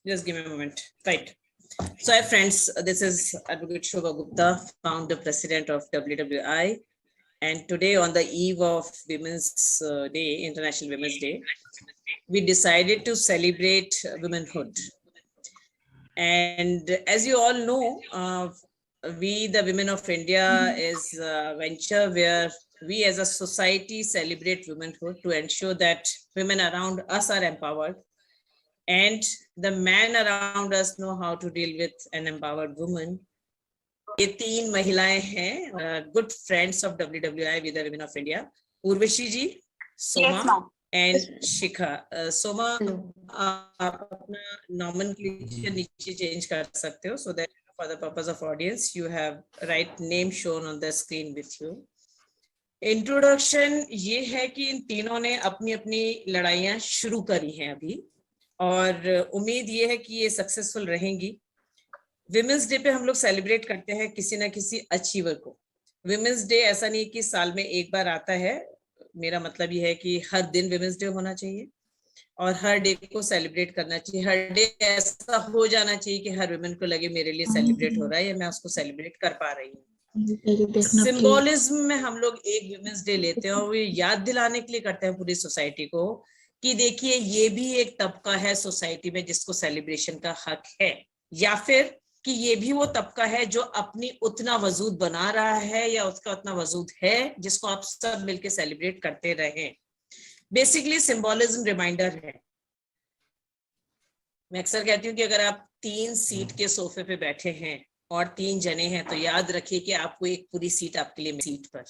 Just give me a moment. Right. So, hi friends, this is Advocate Shobha Gupta, founder president of WWI. And today, on the eve of Women's Day, International Women's Day, we decided to celebrate womanhood. And as you all know, we, the Women of India, is a venture where we as a society celebrate womanhood to ensure that women around us are empowered and the men around us know how to deal with an empowered woman. ये तीन महिलाएं हैं good friends of WWI with the Women of India. Urvashi ji, Soma and Shikha. Soma, आप अपना nomenclature नीचे change कर सकते हो so that for the purpose of audience you have right name shown on the screen with you. Introduction ये है कि इन तीनों ने अपनी अपनी लड़ाइयां शुरू करी हैं अभी और उम्मीद ये है कि ये सक्सेसफुल रहेंगी। विमेंस डे पे हम लोग सेलिब्रेट करते हैं किसी ना किसी अचीवर को। विमेंस डे ऐसा नहीं कि साल में एक बार आता है, मेरा मतलब ये है कि हर दिन विमेंस डे होना चाहिए और हर डे को सेलिब्रेट करना चाहिए। हर डे ऐसा हो जाना चाहिए कि हर वुमेन को लगे मेरे लिए सेलिब्रेट हो रहा है या मैं उसको सेलिब्रेट कर पा रही हूँ। सिंबोलिज्म में हम लोग एक विमेंस डे लेते हैं और वो याद दिलाने के लिए करते हैं पूरी सोसाइटी को कि देखिए ये भी एक तबका है सोसाइटी में जिसको सेलिब्रेशन का हक है, या फिर कि ये भी वो तबका है जो अपनी उतना वजूद बना रहा है या उसका उतना वजूद है जिसको आप सब मिलके सेलिब्रेट करते रहे। बेसिकली सिंबोलिज्म रिमाइंडर है। मैं अक्सर कहती हूँ कि अगर आप 3 सीट के सोफे पे बैठे हैं और 3 जने हैं तो याद रखिए कि आपको एक पूरी सीट आपके लिए सीट पर,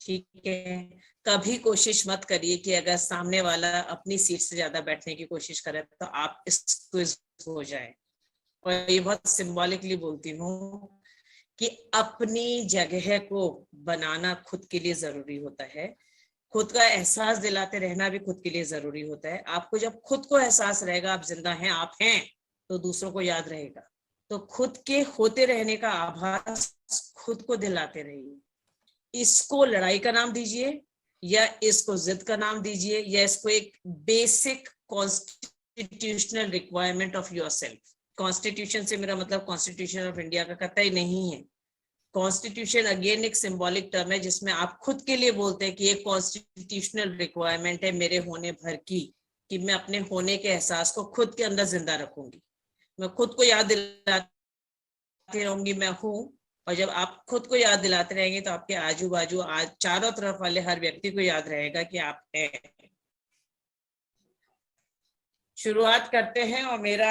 ठीक है। कभी कोशिश मत करिए कि अगर सामने वाला अपनी सीट से ज्यादा बैठने की कोशिश करे तो आप स्क्विज हो जाए। और ये बहुत सिंबॉलिकली बोलती हूँ कि अपनी जगह को बनाना खुद के लिए जरूरी होता है, खुद का एहसास दिलाते रहना भी खुद के लिए जरूरी होता है। आपको जब खुद को एहसास रहेगा आप जिंदा हैं, आप हैं, तो दूसरों को याद रहेगा। तो खुद के होते रहने का आभास खुद को दिलाते रहिए। इसको लड़ाई का नाम दीजिए या इसको जिद का नाम दीजिए या इसको एक basic constitutional requirement of yourself. Constitution से मेरा मतलब कॉन्स्टिट्यूशन ऑफ इंडिया का कतई नहीं है। कॉन्स्टिट्यूशन अगेन एक सिंबॉलिक टर्म है जिसमें आप खुद के लिए बोलते हैं कि एक कॉन्स्टिट्यूशनल रिक्वायरमेंट है मेरे होने भर की कि मैं अपने होने के एहसास को खुद के अंदर जिंदा रखूंगी। मैं खुद को याद दिलाती रहूंगी मैं हूं, और जब आप खुद को याद दिलाते रहेंगे तो आपके आजू बाजू चारों तरफ वाले हर व्यक्ति को याद रहेगा कि आप हैं। शुरुआत करते हैं और मेरा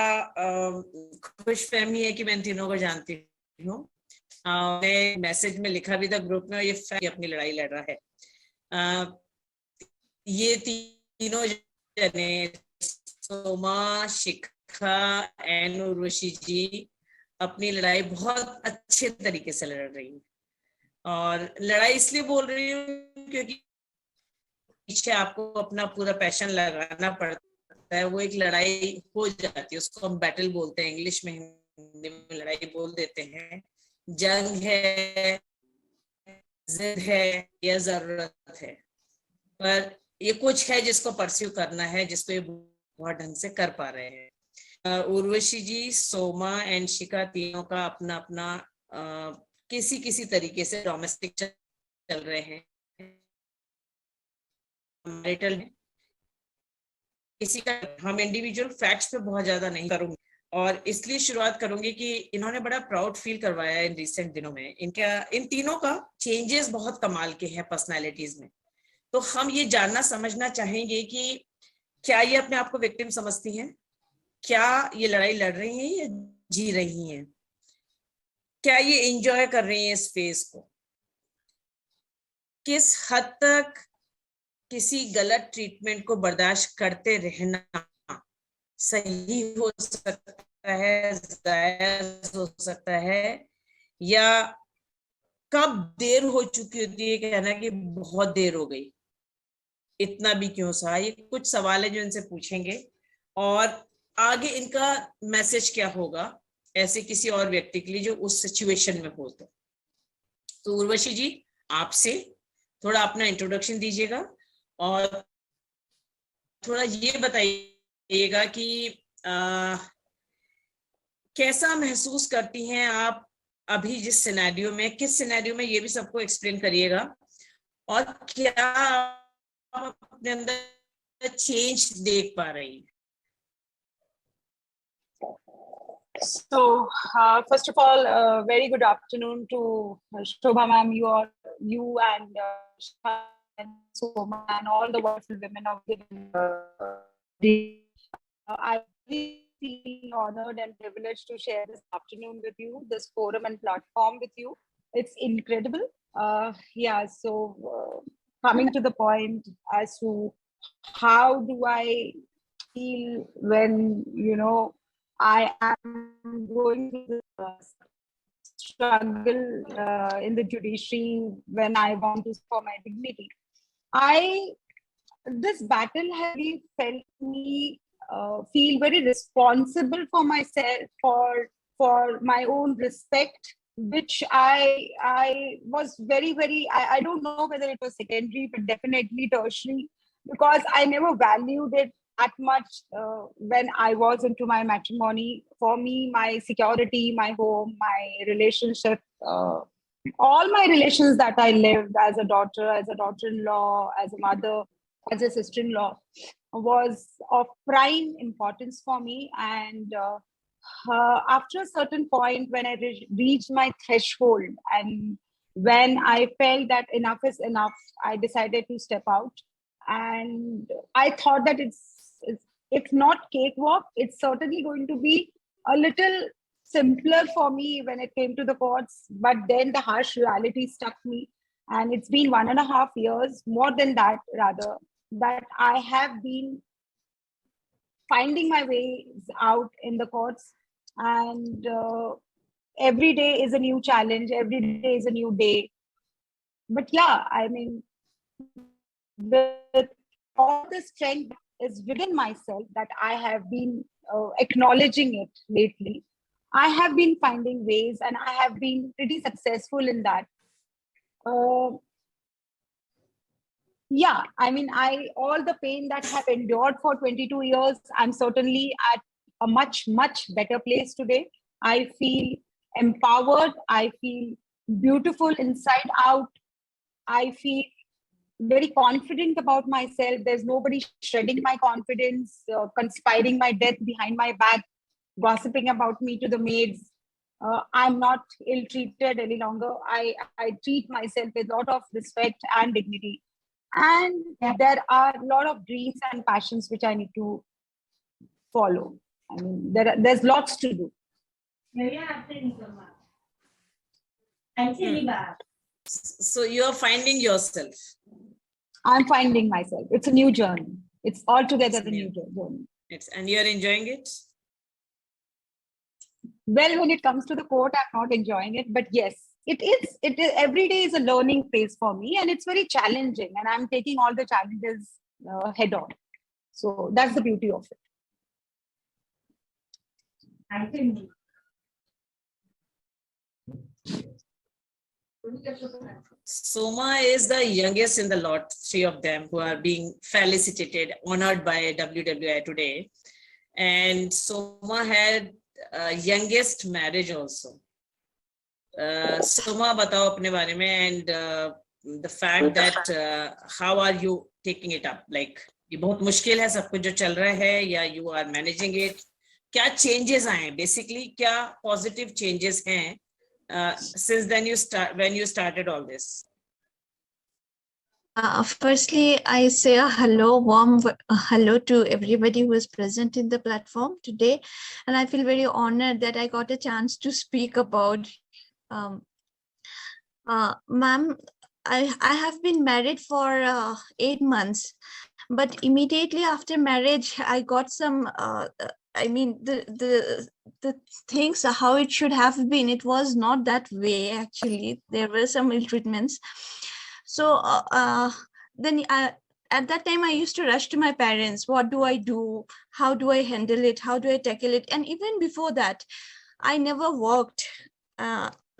खुशफहमी है कि मैं इन तीनों को जानती हूँ। मैंने मैसेज में लिखा भी था ग्रुप में, ये अपनी लड़ाई लड़ रहा है। ये तीनों जने सोमा, शिखा एंड उर्वशी जी अपनी लड़ाई बहुत अच्छे तरीके से लड़ रही है। और लड़ाई इसलिए बोल रही हूँ क्योंकि पीछे आपको अपना पूरा पैशन लगाना पड़ता है। वो एक लड़ाई हो जाती है, उसको हम बैटल बोलते हैं, इंग्लिश में, हिंदी में लड़ाई बोल देते हैं। जंग है, जिद है या जरूरत है, पर ये कुछ है जिसको परस्यू करना है, जिसको ये बहुत ढंग से कर पा रहे हैं। उर्वशी जी, सोमा एंड शिखा तीनों का अपना अपना किसी किसी तरीके से डोमेस्टिक चल रहे हैं, मैरिटल है, किसी का। हम इंडिविजुअल फैक्ट्स पे बहुत ज्यादा नहीं करूंगी और इसलिए शुरुआत करूंगी कि इन्होंने बड़ा प्राउड फील करवाया इन रिसेंट दिनों में। इन तीनों का चेंजेस बहुत कमाल के हैं पर्सनालिटीज में। तो हम ये जानना समझना चाहेंगे कि क्या ये अपने आप को विक्टिम समझती हैं, क्या ये लड़ाई लड़ रही हैं या जी रही हैं, क्या ये एंजॉय कर रही हैं इस फेज को, किस हद तक किसी गलत ट्रीटमेंट को बर्दाश्त करते रहना सही हो सकता है, जायज हो सकता है, या कब देर हो चुकी होती है कहना कि बहुत देर हो गई, इतना भी क्यों सहा। ये कुछ सवाल है जो इनसे पूछेंगे और आगे इनका मैसेज क्या होगा ऐसे किसी और व्यक्ति के लिए जो उस सिचुएशन में हो। तो उर्वशी जी, आपसे थोड़ा अपना इंट्रोडक्शन दीजिएगा और थोड़ा ये बताइएगा कि कैसा महसूस करती हैं आप अभी जिस सिनेरियो में, किस सिनेरियो में, ये भी सबको एक्सप्लेन करिएगा, और क्या आप अपने अंदर चेंज देख पा रही हैं? So, first of all, very good afternoon to Shobha ma'am, you and Shikha and Soma and all the wonderful women of the I really feel honored and privileged to share this afternoon with you, this forum and platform with you. It's incredible. Coming to the point as to how do I feel when, I am going through this struggle in the judiciary when I want to for my dignity. This battle has really felt me feel very responsible for myself, for my own respect, which I was very, I don't know whether it was secondary, but definitely tertiary, because I never valued it that much when I was into my matrimony. For me, my security, my home, my relationship, all my relations that I lived as a daughter-in-law, as a mother, as a sister-in-law, was of prime importance for me. And after a certain point, when I reached my threshold and when I felt that enough is enough, I decided to step out. And I thought that it's not cakewalk. It's certainly going to be a little simpler for me when it came to the courts. But then the harsh reality struck me. And it's been 1.5 years, more than that, rather, that I have been finding my ways out in the courts. And every day is a new challenge, every day is a new day. But yeah, I mean, with all the strength is within myself that I have been acknowledging it lately, I have been finding ways and I have been pretty successful in that. Yeah, I mean, all the pain that I have endured for 22 years, I'm certainly at a much, much better place today. I feel empowered. I feel beautiful inside out. I feel very confident about myself. There's nobody shredding my confidence, conspiring my death behind my back, gossiping about me to the maids. I'm not ill-treated any longer. I treat myself with a lot of respect and dignity. And there are a lot of dreams and passions which I need to follow. I mean, there's lots to do. So you're finding yourself. I'm finding myself. It's a new journey. It's altogether a new journey. And you're enjoying it? Well, when it comes to the court, I'm not enjoying it. But yes, it is. Every day is a learning phase for me. And it's very challenging. And I'm taking all the challenges head on. So that's the beauty of it. I think. Soma is the youngest in the lot, 3 of them who are being felicitated, honored by WWI today. And Soma had youngest marriage also. Soma, batao apne bare mein, and the fact that how are you taking it up? Like, ये बहुत मुश्किल है सब कुछ जो चल रहा है, या you are managing it? क्या changes आए? Basically, क्या positive changes हैं? Since then when you started all this? Firstly, I say a warm hello to everybody who is present in the platform today. And I feel very honored that I got a chance to speak about. Ma'am, I have been married for 8 months, but immediately after marriage, I got some, I mean, the things, how it should have been, it was not that way, actually. There were some ill treatments. So then at that time, I used to rush to my parents. What do I do? How do I handle it? How do I tackle it? And even before that, I never worked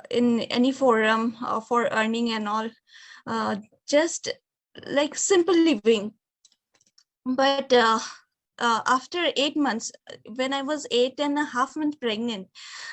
in any forum for earning and all, just like simple living. But after 8 months, when I was 8.5 months pregnant,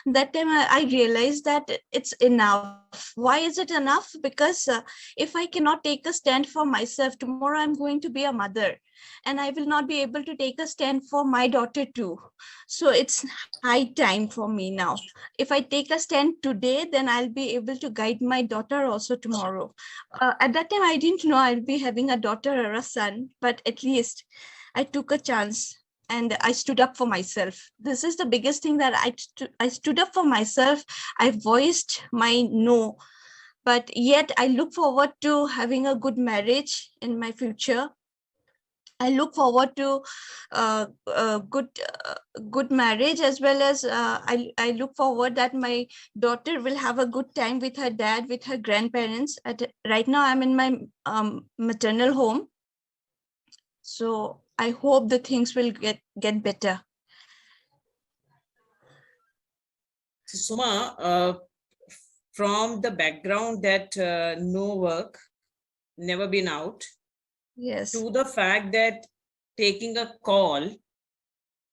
that time I realized that it's enough. Why is it enough? Because if I cannot take a stand for myself, tomorrow I'm going to be a mother, and I will not be able to take a stand for my daughter too. So it's high time for me now. If I take a stand today, then I'll be able to guide my daughter also tomorrow. At that time, I didn't know I'll be having a daughter or a son, but at least I took a chance and I stood up for myself. This is the biggest thing, that I stood up for myself. I voiced my no, but yet I look forward to having a good marriage in my future. I look forward to good marriage, as well as I look forward that my daughter will have a good time with her dad, with her grandparents. Right now, I'm in my maternal home, so I hope the things will get better. Soma, from the background that no work, never been out, Yes. to the fact that taking a call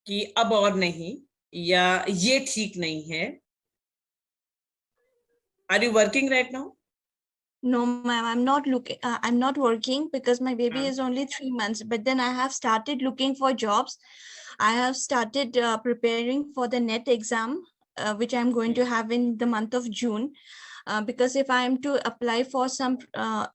कि अब और नहीं, या ये ठीक नहीं है. Are you working right now? No, ma'am, I'm not looking. I'm not working because my baby is only 3 months. But then I have started looking for jobs. I have started preparing for the NET exam, which I'm going to have in the month of June. Because if I am to apply for some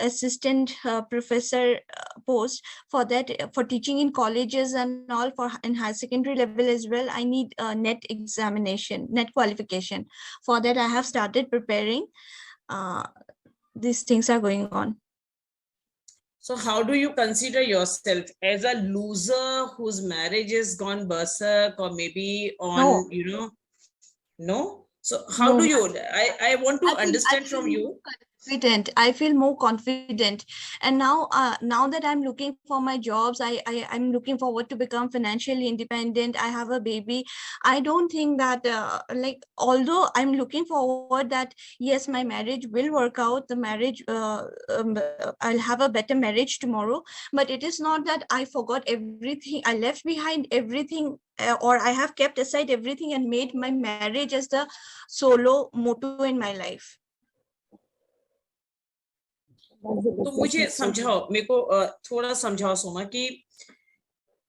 assistant professor post, for that, for teaching in colleges and all, for in high secondary level as well, I need a NET examination, NET qualification. For that, I have started preparing. These things are going on. So how do you consider yourself, as a loser whose marriage has gone berserk, or maybe on, No. No? So how do you, I want to understand from you. Confident. I feel more confident, and now that I'm looking for my jobs, I'm looking forward to become financially independent. I have a baby. I don't think that although I'm looking forward that yes, my marriage will work out, the marriage I'll have a better marriage tomorrow, but it is not that I forgot everything, I left behind everything, or I have kept aside everything and made my marriage as the solo motto in my life. तो मुझे समझाओ, मेरे को थोड़ा समझाओ सोमा, कि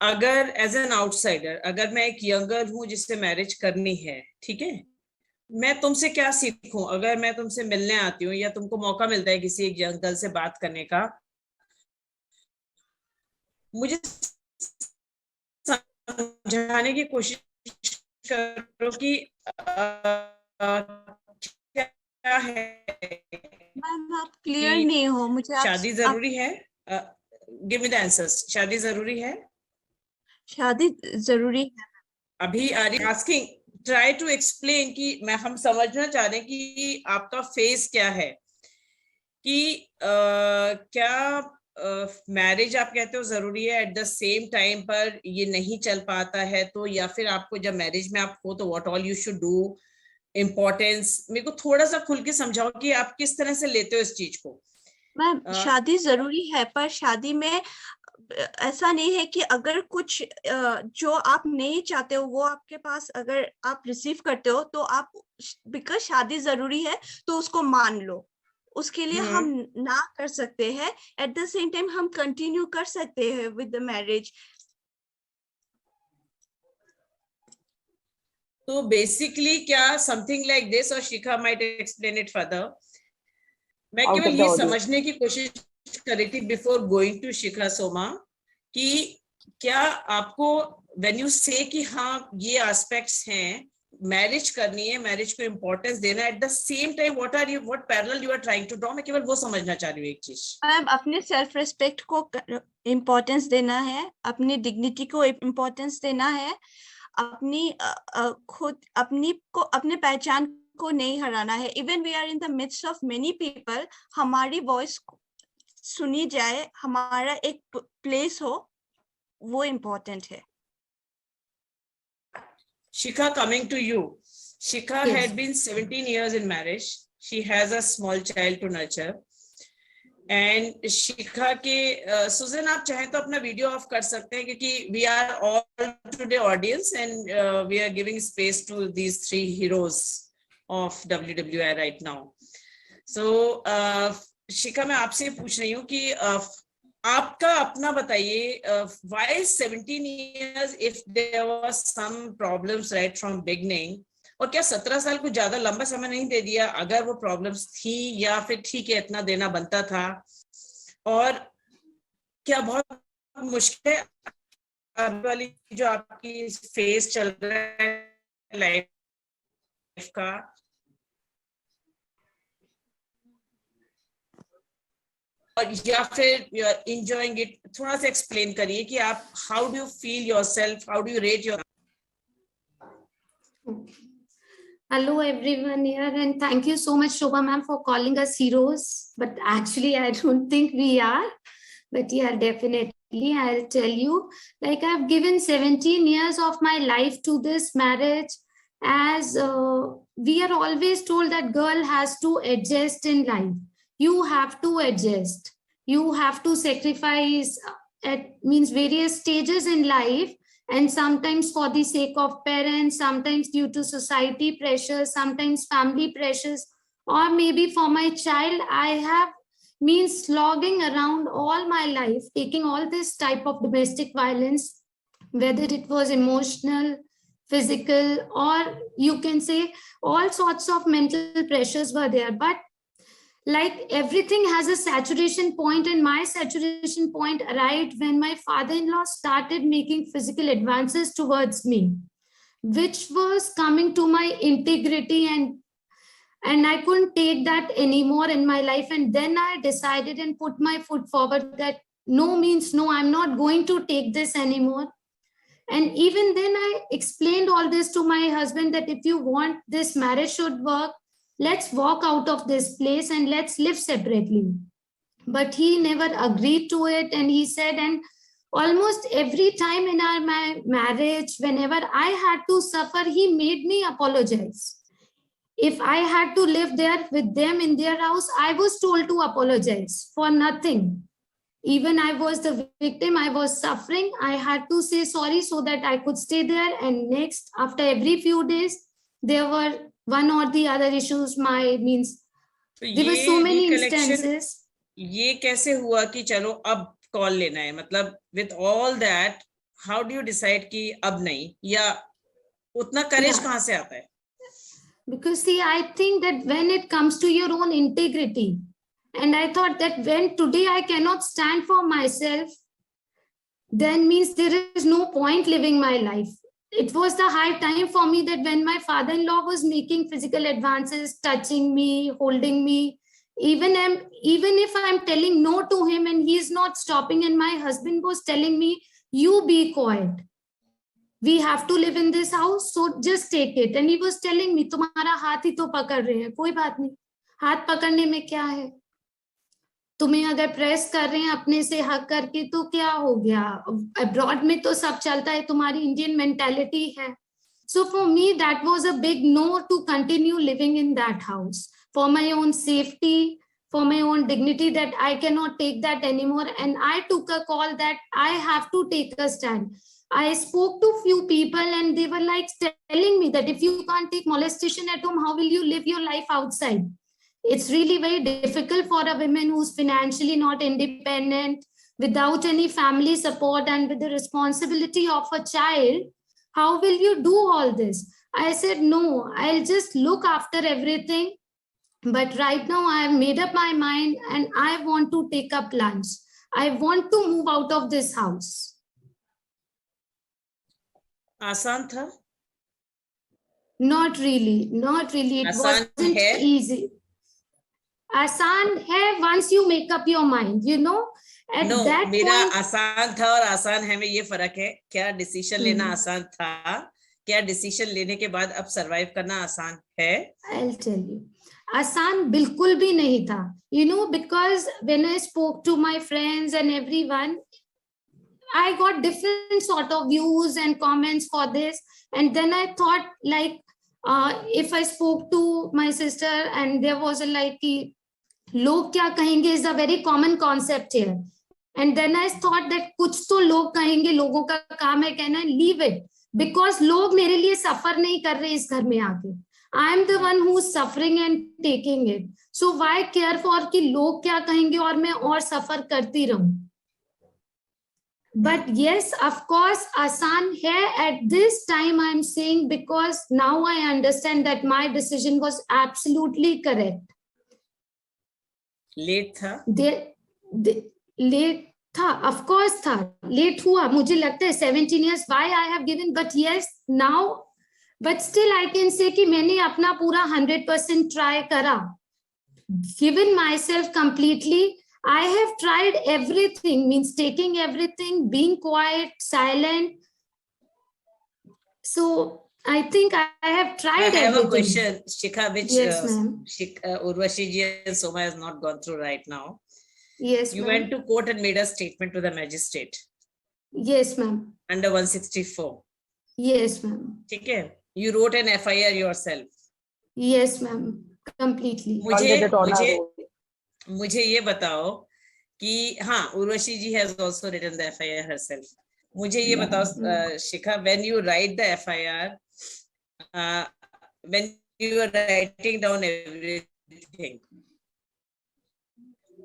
अगर as an outsider, अगर मैं एक यंगर हूं जिससे मैरिज करनी है, ठीक है, मैं तुमसे क्या सीखूं? अगर मैं तुमसे मिलने आती हूँ, या तुमको मौका मिलता है किसी एक यंग गर्ल से बात करने का, मुझे समझाने की कोशिश करो कि क्या है. मैम, आप क्लियर नहीं हो मुझे. शादी जरूरी है? Give me the answers. शादी जरूरी है? शादी जरूरी है. अभी आस्किंग, ट्राई टू एक्सप्लेन, कि मैं हम समझना चाह रहे हैं कि आपका फेस क्या है, कि क्या मैरिज आप कहते हो जरूरी है, एट द सेम टाइम पर ये नहीं चल पाता है, तो या फिर आपको जब मैरिज में आप हो तो what all you should do, importance. मेरे को थोड़ा सा खुल के समझाओ कि आप किस तरह से लेते हो इस चीज को. मैम, शादी जरूरी है, पर शादी में ऐसा नहीं है कि अगर कुछ जो आप नहीं चाहते हो वो आपके पास अगर आप रिसीव करते हो, तो आप बिकॉज शादी जरूरी है तो उसको मान लो. उसके लिए हम ना कर सकते हैं, एट द सेम टाइम हम कंटिन्यू कर सकते हैं विद द मैरिज. तो बेसिकली क्या समथिंग लाइक दिस, और शिखा माइट एक्सप्लेन इट फर्दर. मैं केवल ये समझने की कोशिश कर रही थी बिफोर गोइंग टू शिखा, सोमा, कि क्या आपको व्हेन यू से कि हाँ ये एस्पेक्ट्स हैं, मैरिज करनी है, मैरिज को इम्पोर्टेंस देना, at the same time what parallel you are trying to draw. मैं केवल वो समझना चाह रही हूँ एक चीज. मैम, अपने सेल्फ रिस्पेक्ट को इम्पोर्टेंस देना है, अपनी डिग्निटी को इम्पोर्टेंस देना है, अपनी खुद अपने पहचान को नहीं हराना है. Even we are in the midst of many people, हमारी वॉइस सुनी जाए, हमारा एक प्लेस हो, वो इम्पोर्टेंट है. Shikha, coming to you. Shikha had been 17 years in marriage. She has a small child to nurture. And Shikha के सुजन आप चाहें तो अपना वीडियो ऑफ कर सकते हैं, क्योंकि we are all today audience and we are giving space to these 3 heroes of WWI right now. So Shikha, मैं आपसे पूछ रही हूँ कि आपका अपना बताइए, why 17 years if there was some problems right from beginning, और क्या 17 साल कुछ ज्यादा लंबा समय नहीं दे दिया अगर वो प्रॉब्लम्स थी, या फिर ठीक है इतना देना बनता था? और क्या बहुत मुश्किल है अब वाली जो आपकी फेज चल रहा है लाइफ का, और या फिर यू आर एंजॉयिंग इट? थोड़ा सा एक्सप्लेन करिए कि आप how do you feel yourself, how do you rate your. Hello everyone here, and thank you so much, Shobha ma'am, for calling us heroes. But actually, I don't think we are. But yeah, definitely, I'll tell you. Like, I've given 17 years of my life to this marriage, as we are always told that girl has to adjust in life. You have to adjust. You have to sacrifice at means various stages in life, and sometimes for the sake of parents, sometimes due to society pressures, sometimes family pressures, or maybe for my child, I have means slogging around all my life, taking all this type of domestic violence, whether it was emotional, physical, or you can say all sorts of mental pressures were there. But like, everything has a saturation point, and my saturation point arrived when my father-in-law started making physical advances towards me, which was coming to my integrity, and I couldn't take that anymore in my life. And then I decided and put my foot forward that no means no, I'm not going to take this anymore. And even then I explained all this to my husband, that if you want this marriage should work, let's walk out of this place and let's live separately. But he never agreed to it, and he said, and almost every time in our marriage, whenever I had to suffer, he made me apologize. If I had to live there with them in their house, I was told to apologize for nothing. Even I was the victim, I was suffering, I had to say sorry so that I could stay there. And next, after every few days, there were one or the other issues, my means, there were so many instances. ये कैसे हुआ कि चलो अब call लेना है? मतलब with all that, how do you decide कि अब नहीं, या उतना करेज कहाँ से आता है? Because see, I think that when it comes to your own integrity, and I thought that when today I cannot stand for myself, then means there is no point living my life. It was the high time for me that when my father-in-law was making physical advances, touching me, holding me, even if I'm telling no to him and he is not stopping, and my husband was telling me, you be quiet. We have to live in this house, so just take it. And he was telling me, तुम्हारा हाथ ही तो पकड़ रहे हैं, कोई बात नहीं, हाथ पकड़ने में क्या है? तुम्हें अगर प्रेस कर रहे हैं अपने से हक करके तो क्या हो गया? अब्रॉड में तो सब चलता है, तुम्हारी इंडियन मेंटालिटी है. So for me, that was a big no to continue living in that house. For my own safety, for my own dignity, that I cannot take that anymore. And I took a call that I have to take a stand. I spoke to few people, and they were like telling me that if you can't take molestation at home, how will you live your life outside? It's really very difficult for a woman who's financially not independent, without any family support, and with the responsibility of a child. How will you do all this? I said, no, I'll just look after everything. But right now I have made up my mind, and I want to take up lunch. I want to move out of this house. आसान था? Not really. It wasn't easy. आसान है once you make up your mind, you know. At that मेरा point, आसान था और आसान है में ये फर्क है. क्या डिसीजन लेना आसान था? क्या डिसीजन लेने के बाद अब सरवाइव करना आसान है? I'll tell you. आसान बिल्कुल भी नहीं था. You know, because when I spoke to my friends and everyone, I got different sort of views and comments for this. And then I thought, like, if I spoke to my sister and there was a like, log kya kahenge is a very common concept here. And then I thought that kuch to log kahenge, logon ka kaam hai कहना, leave it, because log mere liye suffer nahi kar rahe is ghar mein aake. I am the one who is suffering and taking it. So why care for कि लोग क्या कहेंगे और मैं और suffer करती रहूं. But yes, of course, आसान है at this time I'm saying, because now I understand that my decision was absolutely correct. Late था? लेट था, of course था, लेट हुआ, मुझे लगता है 17 years why I have given, but yes now, but still I can say कि मैंने अपना पूरा 100% try करा, given myself completely. I have tried everything, means taking everything, being quiet, silent. So I think I have tried everything. I have a question, Shikha, which yes, ma'am. Urvashi ji and Soma has not gone through right now. Yes, you went to court and made a statement to the magistrate. Yes, ma'am. Under 164. Yes, ma'am. Okay. You wrote an FIR yourself. Yes, ma'am. Completely. मुझे ये बताओ कि हाँ, उर्वशी जी has also written the FIR herself. मुझे ये बताओ शिखा, when you write the FIR, when you are writing down everything,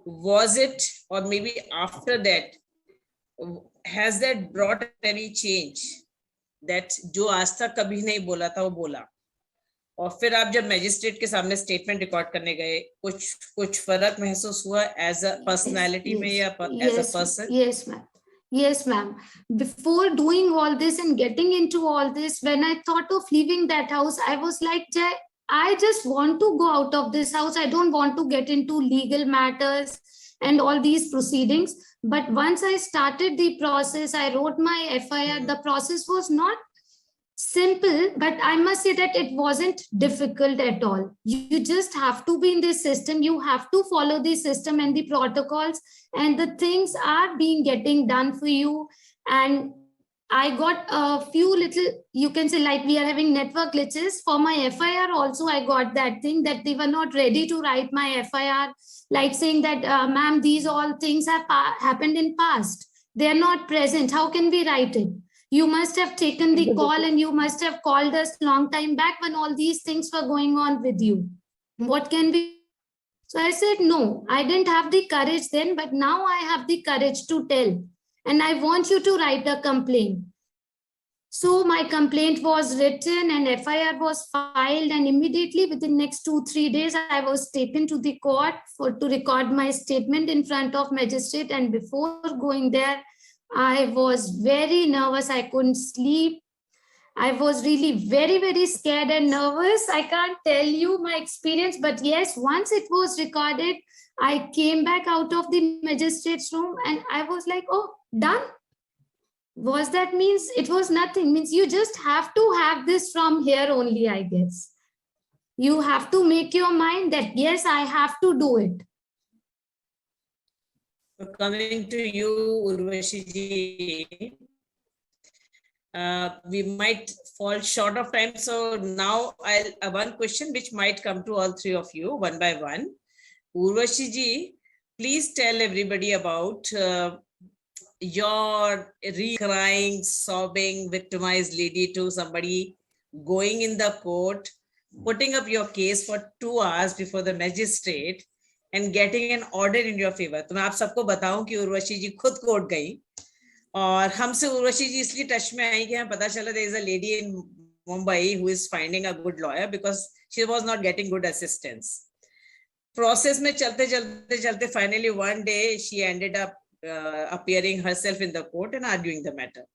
was it, or maybe after that, has that brought any change? That जो आज तक कभी नहीं बोला था वो बोला, और फिर आप जब मैजिस्ट्रेट के सामने स्टेटमेंट रिकॉर्ड करने गए, कुछ फर्क महसूस हुआ एज अ पर्सनालिटी में या as a person? Yes ma'am, yes ma'am. Before doing all this and getting into all this, when I thought of leaving that house, I was like, I just want to go out of this house. I don't want to get into legal matters and all these proceedings. But once I started the process, I wrote my FIR. The process was not simple, but I must say that it wasn't difficult at all. You just have to be in this system. You have to follow the system and the protocols, and the things are getting done for you. And I got a few little, you can say, like we are having network glitches for my FIR also. I got that thing that they were not ready to write my FIR, like saying that, ma'am, these all things have happened in past. They are not present. How can we write it? You must have taken the call and you must have called us long time back when all these things were going on with you. What can we? So I said, no, I didn't have the courage then, but now I have the courage to tell. And I want you to write a complaint. So my complaint was written and FIR was filed, and immediately within next 2-3 days, I was taken to the court to record my statement in front of magistrate. And before going there, I was very nervous. I couldn't sleep. I was really very, very scared and nervous. I can't tell you my experience, but yes, once it was recorded, I came back out of the magistrate's room and I was like, oh, done. Was that means it was nothing? Means you just have to have this from here only, I guess. You have to make your mind that, yes, I have to do it. So coming to you, Urvashi ji, we might fall short of time. So now I'll one question which might come to all three of you one by one. Urvashi ji, please tell everybody about your crying, sobbing, victimized lady to somebody going in the court, putting up your case for 2 hours before the magistrate and getting an order in your favor. तो मैं आप सबको बताऊं कि उर्वशी जी खुद court गई और हमसे उर्वशी जी इसलिए टच में आई कि हमें पता चला there is a lady in Mumbai who is finding a good lawyer because she was not getting good assistance. Process में चलते finally one day she ended up appearing herself in the court and arguing the matter.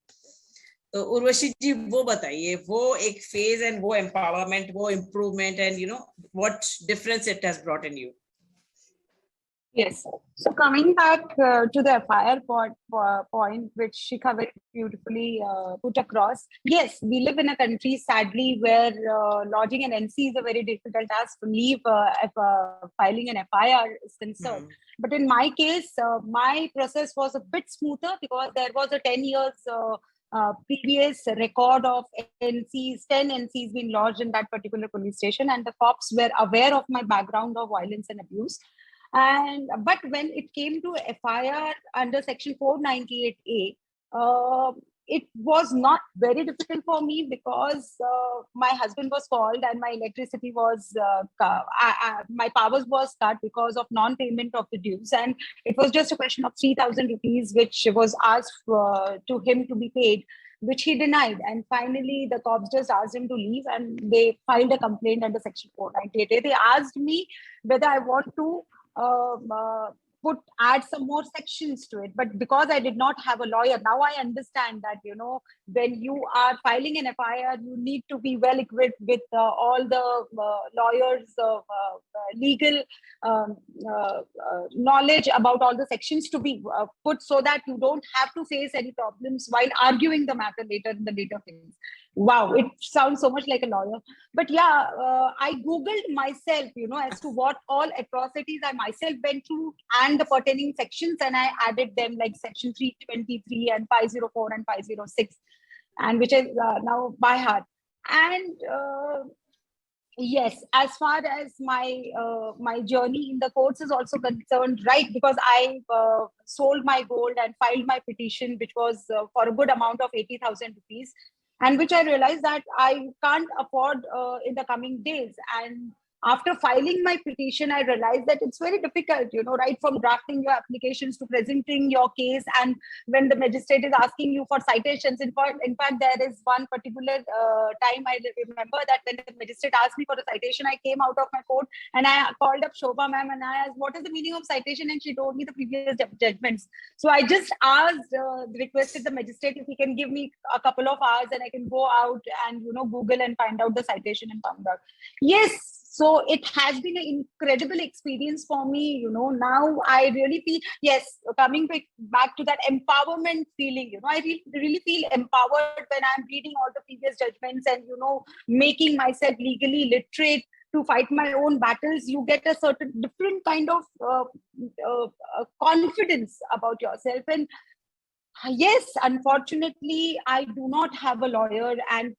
तो उर्वशी जी वो बताइए, वो एक phase and वो empowerment, वो improvement, and you know what difference it has brought in you. Yes. So coming back to the FIR point, which Shikha very beautifully put across. Yes, we live in a country, sadly, where lodging an NC is a very difficult task to leave if filing an FIR is concerned. But in my case, my process was a bit smoother because there was a 10 years previous record of NCs, 10 NCs being lodged in that particular police station, and the cops were aware of my background of violence and abuse. But when it came to FIR under section 498A, it was not very difficult for me because my husband was called and my electricity was my powers was cut because of non-payment of the dues, and it was just a question of 3,000 rupees which was asked to him to be paid, which he denied. And finally the cops just asked him to leave and they filed a complaint under section 498. They asked me whether I want to add some more sections to it, but because I did not have a lawyer, now I understand that when you are filing an FIR, you need to be well equipped with all the lawyers legal knowledge about all the sections to be put, so that you don't have to face any problems while arguing the matter later in the later phase. Wow, it sounds so much like a lawyer. But yeah, I googled myself as to what all atrocities I myself went through and the pertaining sections, and I added them, like section 323 and 504 and 506, and which is now by heart. And yes, as far as my journey in the courts is also concerned, right, because I sold my gold and filed my petition, which was for a good amount of 80,000 rupees, and which I realized that I can't afford in the coming days. And after filing my petition, I realized that it's very difficult, right from drafting your applications to presenting your case. And when the magistrate is asking you for citations, in fact, there is one particular time I remember that when the magistrate asked me for a citation, I came out of my court and I called up Shobha ma'am and I asked, what is the meaning of citation? And she told me the previous judgments. So I just requested the magistrate if he can give me a couple of hours and I can go out and, Google and find out the citation and come back. Yes. So it has been an incredible experience for me. Now I really feel, yes, coming back to that empowerment feeling, I really feel empowered when I'm reading all the previous judgments and, making myself legally literate to fight my own battles. You get a certain different kind of confidence about yourself. And yes, unfortunately, I do not have a lawyer, and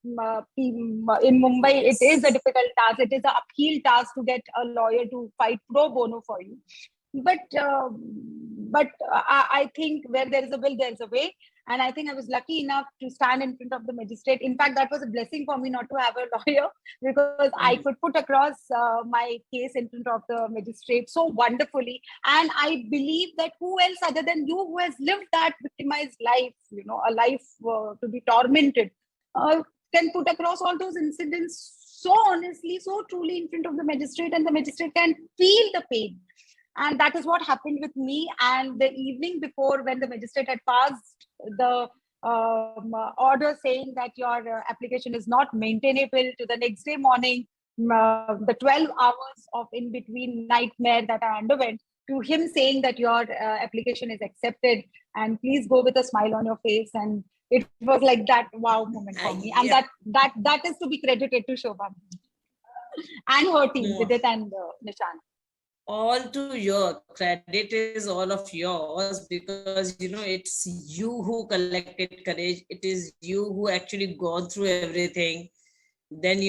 in Mumbai, it is a difficult task. It is an uphill task to get a lawyer to fight pro bono for you. But I think where there is a will, there is a way. And I think I was lucky enough to stand in front of the magistrate. In fact, that was a blessing for me not to have a lawyer, because I could put across my case in front of the magistrate so wonderfully. And I believe that who else other than you, who has lived that victimized life, a life to be tormented, can put across all those incidents so honestly, so truly in front of the magistrate, and the magistrate can feel the pain. And that is what happened with me. And the evening before, when the magistrate had passed the order saying that your application is not maintainable, to the next day morning, the 12 hours of in-between nightmare that I underwent, to him saying that your application is accepted and please go with a smile on your face. And it was like that wow moment for me. And that is to be credited to Shobha and her team, Vidit and Nishan. All to your credit is all of yours, because it's you who collected courage. It is you who actually gone through everything, then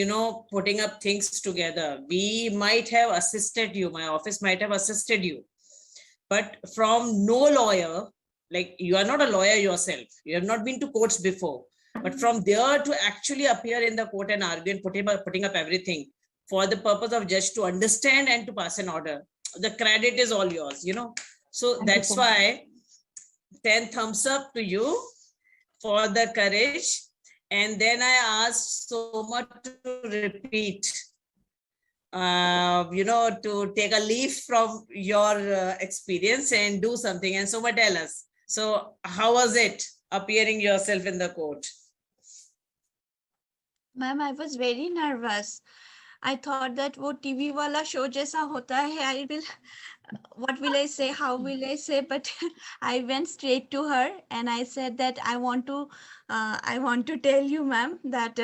putting up things together. We might have assisted you, my office might have assisted you, but from no lawyer, like you are not a lawyer yourself, you have not been to courts before, but from there to actually appear in the court and argue and putting up everything for the purpose of judge to understand and to pass an order, the credit is all yours, So that's why 10 thumbs up to you for the courage. And then I asked Soma to repeat, to take a leaf from your experience and do something. And Soma, tell us. So how was it appearing yourself in the court? Ma'am, I was very nervous. I thought that wo TV wala show jaisa hota hai, what will I say, how will I say, but I went straight to her and I said that I want to tell you, ma'am, that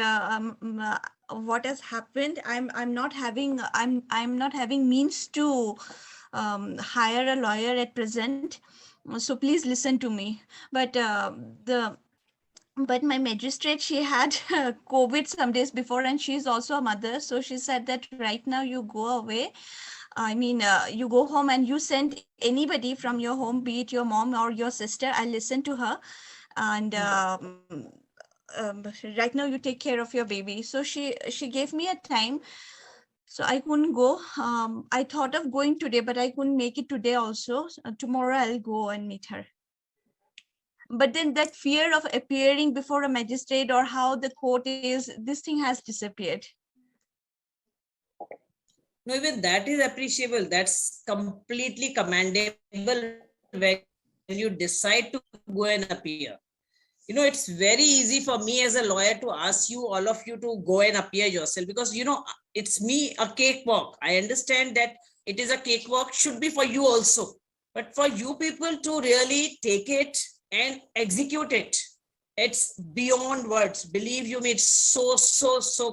what has happened. I'm not having means to hire a lawyer at present, so please listen to me. But my magistrate, she had COVID some days before, and she's also a mother. So she said that right now you go away. I mean, you go home and you send anybody from your home, be it your mom or your sister. I listen to her, and right now you take care of your baby. So she gave me a time, so I couldn't go. I thought of going today, but I couldn't make it today also. Tomorrow I'll go and meet her. But then that fear of appearing before a magistrate or how the court is, this thing has disappeared. No, even that is appreciable. That's completely commendable when you decide to go and appear. You know, it's very easy for me as a lawyer to ask you, all of you, to go and appear yourself, because, you know, it's me, a cakewalk. I understand that it is a cakewalk, should be for you also. But for you people to really take it and execute it, it's beyond words. Believe you me, it's so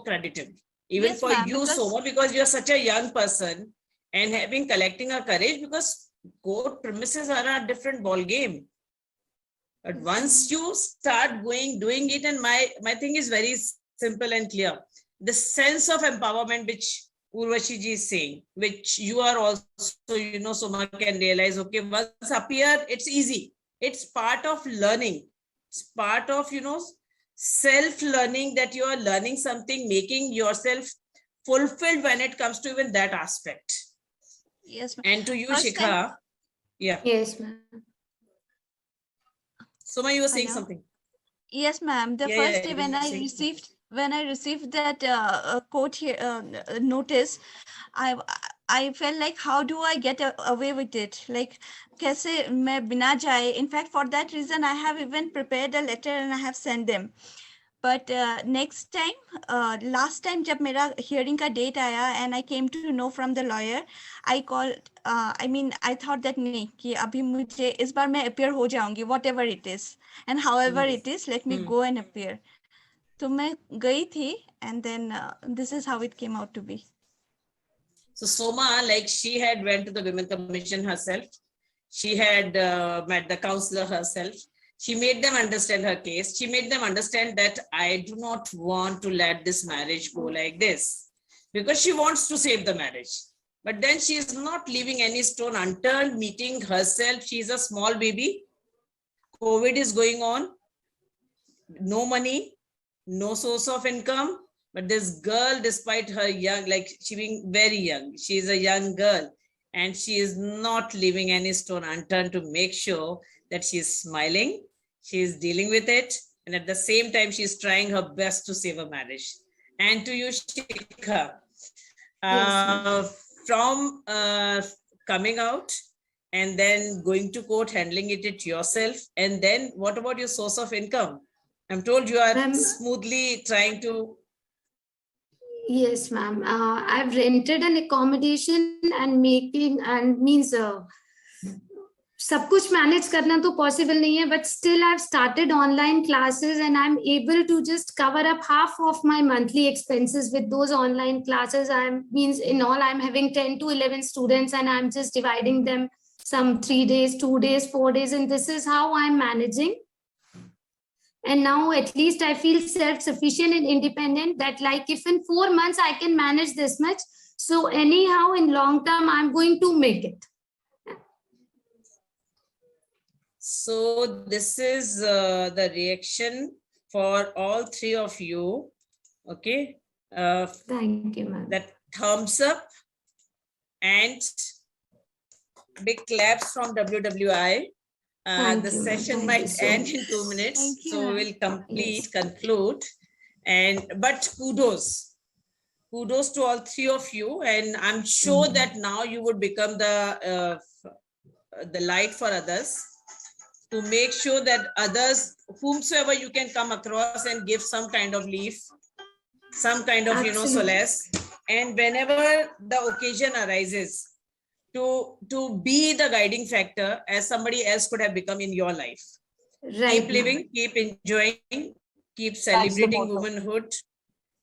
creditable. Even Yes, for ma'am, you, Soma, because you're such a young person and collecting a courage, because court premises are a different ball game. But once you start doing it, and my thing is very simple and clear. The sense of empowerment which Urvashi ji is saying, which you are also, you know, Soma can realize, okay, once appear, it's easy. It's part of learning. It's part of, you know, self-learning, that you are learning something, making yourself fulfilled when it comes to even that aspect. Yes, ma'am. And to you, First Shikha, time, yeah. Yes, ma'am. Soma, you were saying hello? something. Yes, ma'am. The Yeah, first yeah, day when you I say received that court here notice, I felt like, how do I get away with it? Like, kaise main bina jaye? In fact, for that reason, I have even prepared a letter and I have sent them. But next time, last time जब मेरा hearing का date आया and I came to know from the lawyer, I called. I mean, I thought that नहीं कि अभी मुझे इस बार मैं appear हो जाऊंगी, whatever it is and however it is, let me go and appear. तो मैं गई थी, and then this is how it came out to be. So Soma, like, she had went to the Women Commission herself. She had met the counselor herself. She made them understand her case. She made them understand that I do not want to let this marriage go like this, because she wants to save the marriage. But then she is not leaving any stone unturned, meeting herself. She is a small baby. COVID is going on. No money, no source of income. But this girl, despite her young, like she being very young, she is a young girl, and she is not leaving any stone unturned to make sure that she is smiling, she is dealing with it, and at the same time, she is trying her best to save a marriage. And to you, Shikha, from coming out and then going to court, handling it yourself, and then what about your source of income? I'm told you are smoothly trying to. Yes, ma'am. I've rented an accommodation and means सब कुछ manage करना तो possible नहीं है, but still I've started online classes and I'm able to just cover up half of my monthly expenses with those online classes. Means in all I'm having 10 to 11 students and I'm just dividing them some 3 days, 2 days, 4 days, and this is how I'm managing. And now at least I feel self-sufficient and independent, that like if in 4 months I can manage this much, so anyhow in long term I'm going to make it. So this is the reaction for all three of you. Okay. Thank you, ma'am. That thumbs up and big claps from WWI. The session might end in 2 minutes, so we'll conclude. But kudos to all three of you, and I'm sure that now you would become the light for others, to make sure that others, whomsoever you can come across, and give some kind of relief, some kind of solace, and whenever the occasion arises, to be the guiding factor as somebody else could have become in your life. Right. Keep living, keep enjoying, keep celebrating womanhood,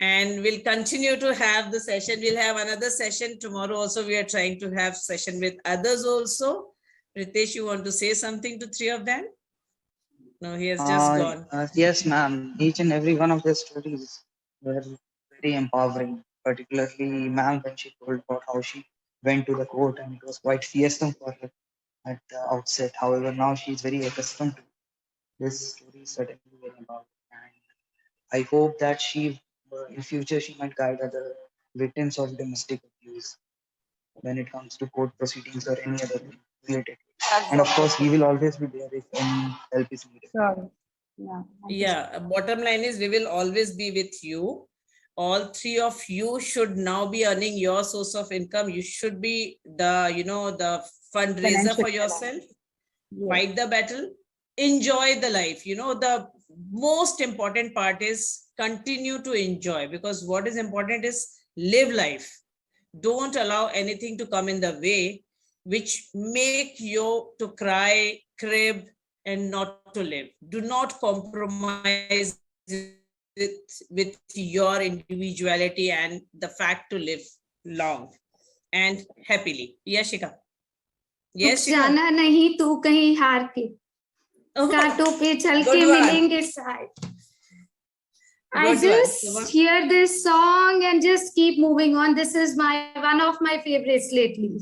and we'll continue to have the session. We'll have another session tomorrow also. We are trying to have session with others also. Ritesh, you want to say something to three of them? No, he has just gone. Yes, ma'am. Each and every one of the stories were very empowering, particularly ma'am when she told about how she went to the court, and it was quite fearsome for her at the outset. However, now she is very accustomed to this story certainly very about. And I hope that in future, she might guide other victims of domestic abuse when it comes to court proceedings or any other thing related. That's And of wonderful. course, we will always be there if any help is needed. Sure. Yeah. Thank you. Yeah, bottom line is we will always be with you. All three of you should now be earning your source of income. You should be the fundraiser for Financial yourself. Yes. Fight the battle, enjoy the life. The most important part is continue to enjoy, because what is important is live life. Don't allow anything to come in the way which make you to cry, crib, and not to live. Do not compromise with your individuality and the fact to live long and happily. Yes, Shikha. Yes, Shikha. जाना नहीं तू कहीं हार के, Oh, कांटों पे चल good के one. मिलेंगे साथ. I Good one. just hear this song and just keep moving on. This is one of my favorites lately.